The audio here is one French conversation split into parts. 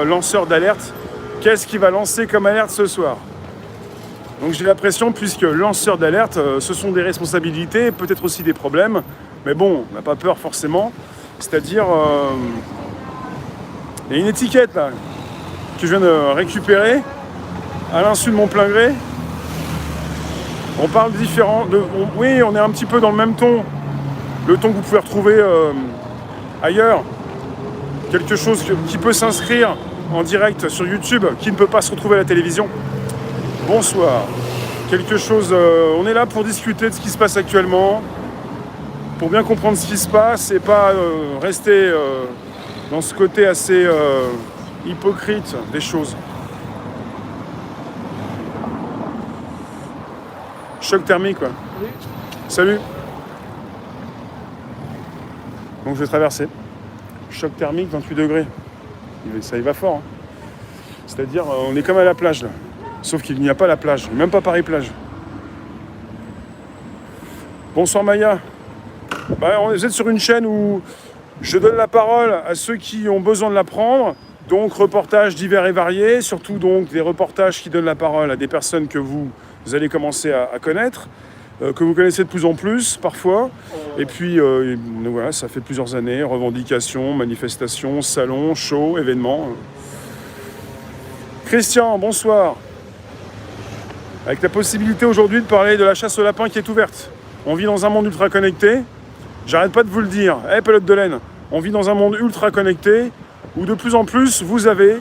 lanceur d'alerte. Qu'est-ce qui va lancer comme alerte ce soir? Donc j'ai l'impression, puisque lanceur d'alerte, ce sont des responsabilités, peut-être aussi des problèmes, mais bon, on n'a pas peur forcément. C'est-à-dire, il y a une étiquette là, que je viens de récupérer, à l'insu de mon plein gré. On parle différent, oui, on est un petit peu dans le même ton, le ton que vous pouvez retrouver ailleurs. Quelque chose qui peut s'inscrire en direct sur YouTube, qui ne peut pas se retrouver à la télévision. Bonsoir. Quelque chose, on est là pour discuter de ce qui se passe actuellement, pour bien comprendre ce qui se passe et pas rester dans ce côté assez hypocrite des choses. Choc thermique, quoi. Oui. Salut. Donc je vais traverser. Choc thermique, 28 degrés. Ça y va fort. Hein. C'est-à-dire, on est comme à la plage, là. Sauf qu'il n'y a pas la plage, même pas Paris-Plage. Bonsoir Maya. Vous êtes sur une chaîne où je donne la parole à ceux qui ont besoin de la prendre. Donc reportages divers et variés, surtout donc des reportages qui donnent la parole à des personnes que vous allez commencer à connaître, que vous connaissez de plus en plus parfois. Et puis voilà, ça fait plusieurs années, revendications, manifestations, salons, shows, événements. Christian, bonsoir. Avec la possibilité aujourd'hui de parler de la chasse au lapin qui est ouverte. On vit dans un monde ultra connecté. J'arrête pas de vous le dire. Pelote de laine. On vit dans un monde ultra connecté où de plus en plus vous avez,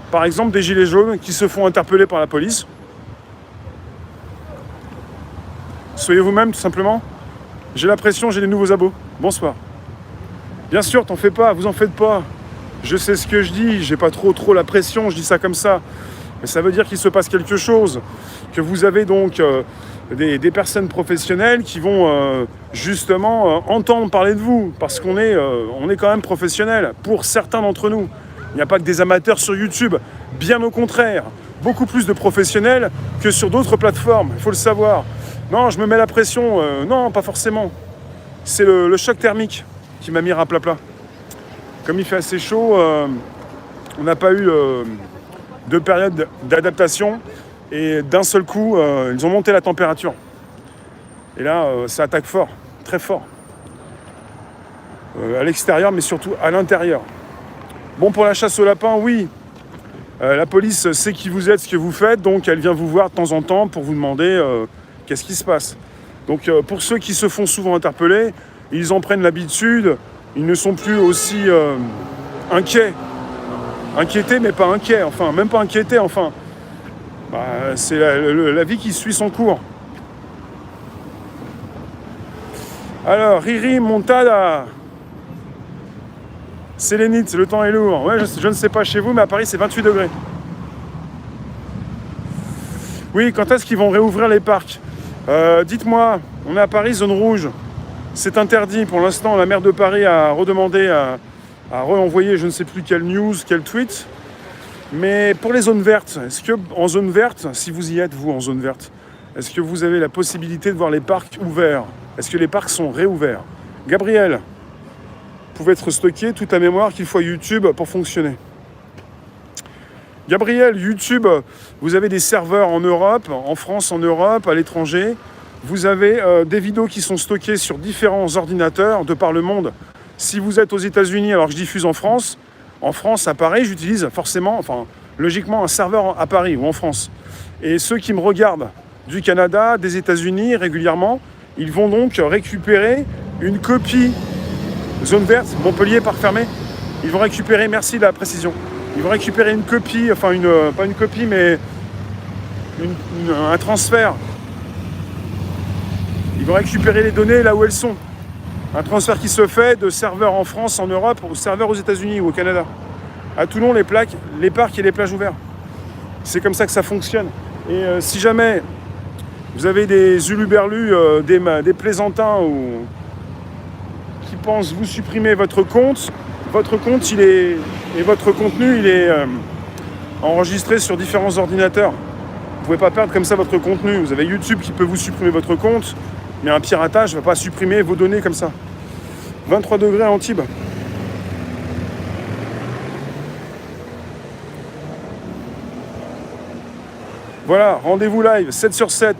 par exemple, des gilets jaunes qui se font interpeller par la police. Soyez vous-même, tout simplement. J'ai la pression, j'ai des nouveaux abos. Bonsoir. Bien sûr, t'en fais pas, vous en faites pas. Je sais ce que je dis, j'ai pas trop la pression, je dis ça comme ça. Mais ça veut dire qu'il se passe quelque chose. Que vous avez donc des personnes professionnelles qui vont justement entendre parler de vous. Parce qu'on est quand même professionnels, pour certains d'entre nous. Il n'y a pas que des amateurs sur YouTube. Bien au contraire. Beaucoup plus de professionnels que sur d'autres plateformes. Il faut le savoir. Non, je me mets la pression. Non, pas forcément. C'est le choc thermique qui m'a mis à plat. Comme il fait assez chaud, on n'a pas eu de période d'adaptation. Et d'un seul coup, ils ont monté la température. Et là, ça attaque fort, très fort. À l'extérieur, mais surtout à l'intérieur. Bon, pour la chasse au lapin, oui. La police sait qui vous êtes, ce que vous faites, donc elle vient vous voir de temps en temps pour vous demander qu'est-ce qui se passe. Donc pour ceux qui se font souvent interpeller, ils en prennent l'habitude, ils ne sont plus aussi inquiets. Inquiétés, mais pas inquiets, enfin, même pas inquiétés, enfin. C'est la vie qui suit son cours. Alors, Riri Montada. Sélénite, le temps est lourd. Ouais, je ne sais pas chez vous, mais à Paris, c'est 28 degrés. Oui, quand est-ce qu'ils vont réouvrir les parcs? Dites-moi, on est à Paris, zone rouge. C'est interdit. Pour l'instant, la maire de Paris a redemandé à renvoyer je ne sais plus quelle news, quel tweet. Mais pour les zones vertes, est-ce que en zone verte, si vous y êtes, vous, en zone verte, est-ce que vous avez la possibilité de voir les parcs ouverts? Est-ce que les parcs sont réouverts? Gabriel, vous pouvez être stocké toute la mémoire qu'il faut à YouTube pour fonctionner. Gabriel, YouTube, vous avez des serveurs en Europe, en France, en Europe, à l'étranger. Vous avez des vidéos qui sont stockées sur différents ordinateurs de par le monde. Si vous êtes aux États-Unis, alors que je diffuse en France, à Paris, j'utilise forcément, logiquement, un serveur à Paris ou en France. Et ceux qui me regardent du Canada, des États-Unis régulièrement, ils vont donc récupérer une copie zone verte, Montpellier, parc fermé. Ils vont récupérer, merci de la précision, ils vont récupérer une copie, pas une copie, mais un transfert. Ils vont récupérer les données là où elles sont. Un transfert qui se fait de serveurs en France, en Europe, aux serveurs aux États-Unis ou au Canada. À Toulon, les parcs et les plages ouvertes. C'est comme ça que ça fonctionne. Et si jamais vous avez des huluberlus, des plaisantins qui pensent vous supprimer votre compte et votre contenu, il est enregistré sur différents ordinateurs. Vous ne pouvez pas perdre comme ça votre contenu. Vous avez YouTube qui peut vous supprimer votre compte. Mais un piratage ne va pas supprimer vos données comme ça. 23 degrés à Antibes. Voilà, rendez-vous live, 7 sur 7,